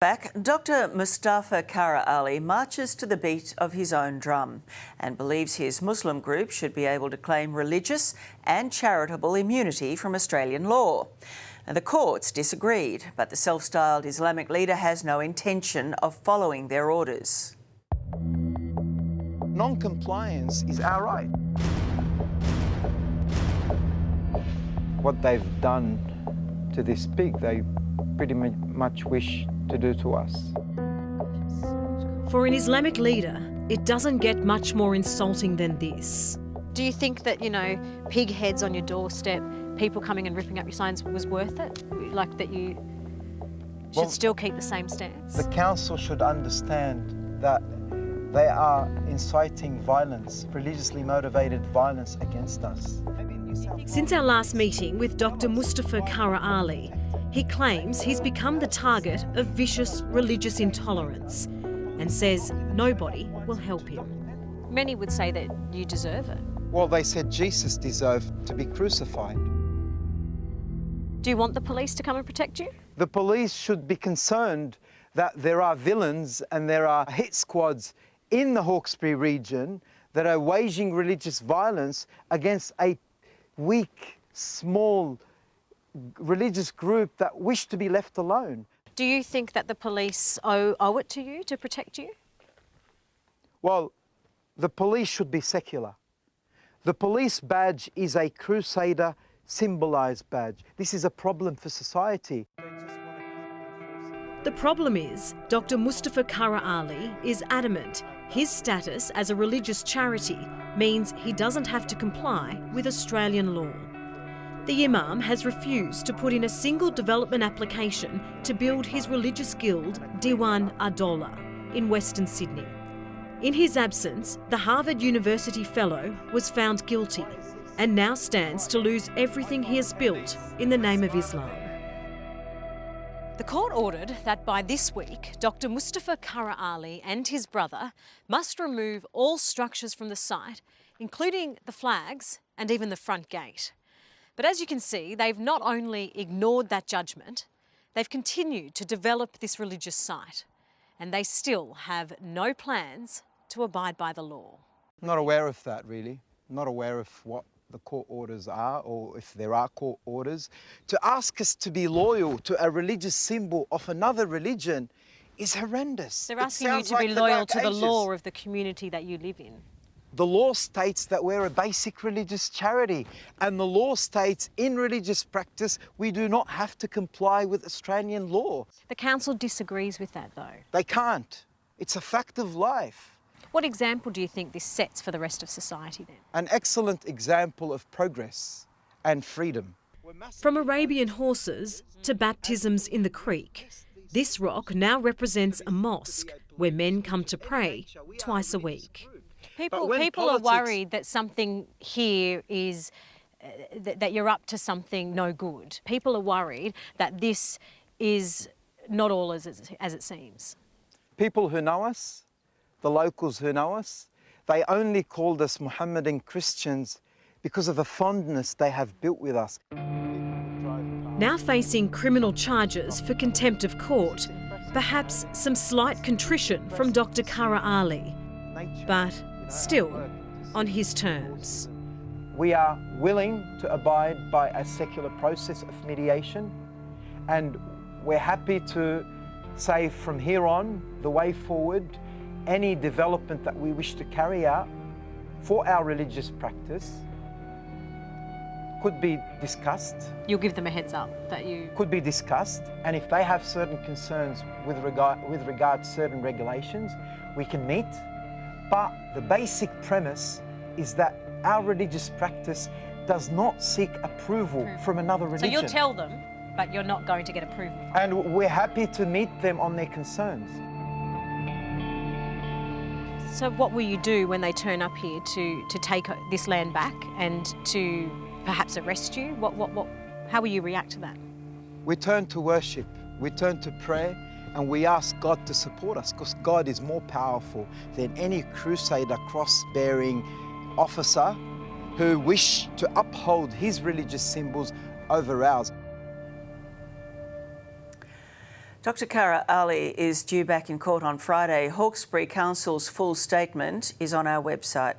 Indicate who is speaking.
Speaker 1: Back, Dr. Mustafa Kara Ali marches to the beat of his own drum and believes his Muslim group should be able to claim religious and charitable immunity from Australian law. Now, the courts disagreed, but the self-styled Islamic leader has no intention of following their orders.
Speaker 2: Non-compliance is our right. What they've done to this pig, they pretty much wish to do to us.
Speaker 3: For an Islamic leader, it doesn't get much more insulting than this.
Speaker 4: Do you think that, pig heads on your doorstep, people coming and ripping up your signs was worth it? Like that you should still keep the same stance?
Speaker 2: The council should understand that they are inciting violence, religiously motivated violence against us.
Speaker 3: Since our last meeting with Dr. Mustafa Kara Ali, he claims he's become the target of vicious religious intolerance and says nobody will help him.
Speaker 4: Many would say that you deserve it.
Speaker 2: Well, they said Jesus deserved to be crucified.
Speaker 4: Do you want the police to come and protect you?
Speaker 2: The police should be concerned that there are villains and there are hit squads in the Hawkesbury region that are waging religious violence against a weak, small religious group that wish to be left alone.
Speaker 4: Do you think that the police owe it to you to protect you?
Speaker 2: Well, the police should be secular. The police badge is a crusader symbolised badge. This is a problem for society.
Speaker 3: The problem is Dr. Mustafa Kara Ali is adamant his status as a religious charity means he doesn't have to comply with Australian law. The Imam has refused to put in a single development application to build his religious guild, Diwan Adola, in Western Sydney. In his absence, the Harvard University fellow was found guilty and now stands to lose everything he has built in the name of Islam. The court ordered that by this week, Dr. Mustafa Kara Ali and his brother must remove all structures from the site, including the flags and even the front gate. But as you can see, they've not only ignored that judgment, they've continued to develop this religious site, and they still have no plans to abide by the law.
Speaker 2: I'm not aware of that, really. I'm not aware of what the court orders are, or if there are court orders. To ask us to be loyal to a religious symbol of another religion is horrendous.
Speaker 4: They're asking you to be loyal to the law of the community that you live in.
Speaker 2: The law states that we're a basic religious charity, and the law states in religious practice we do not have to comply with Australian law.
Speaker 4: The council disagrees with that, though.
Speaker 2: They can't. It's a fact of life.
Speaker 4: What example do you think this sets for the rest of society then?
Speaker 2: An excellent example of progress and freedom.
Speaker 3: From Arabian horses to baptisms in the creek, this rock now represents a mosque where men come to pray twice a week.
Speaker 4: People are worried that something here is, that you're up to something no good. People are worried that this is not all as it seems.
Speaker 2: People who know us, the locals who know us, they only called us Mohammedan Christians because of the fondness they have built with us.
Speaker 3: Now facing criminal charges for contempt of court, perhaps some slight contrition from Dr. Kara Ali, but still on his terms.
Speaker 2: We are willing to abide by a secular process of mediation, and we're happy to say from here on, the way forward, any development that we wish to carry out for our religious practice could be discussed.
Speaker 4: You'll give them a heads up that you...
Speaker 2: Could be discussed, and if they have certain concerns with regard to certain regulations, we can meet. But the basic premise is that our religious practice does not seek approval from another religion.
Speaker 4: So you'll tell them, but you're not going to get approval.
Speaker 2: And we're happy to meet them on their concerns.
Speaker 4: So what will you do when they turn up here to take this land back and to perhaps arrest you? How will you react to that?
Speaker 2: We turn to worship, we turn to prayer, and we ask God to support us, because God is more powerful than any crusader, cross-bearing officer who wish to uphold his religious symbols over ours.
Speaker 1: Dr. Kara Ali is due back in court on Friday. Hawkesbury Council's full statement is on our website.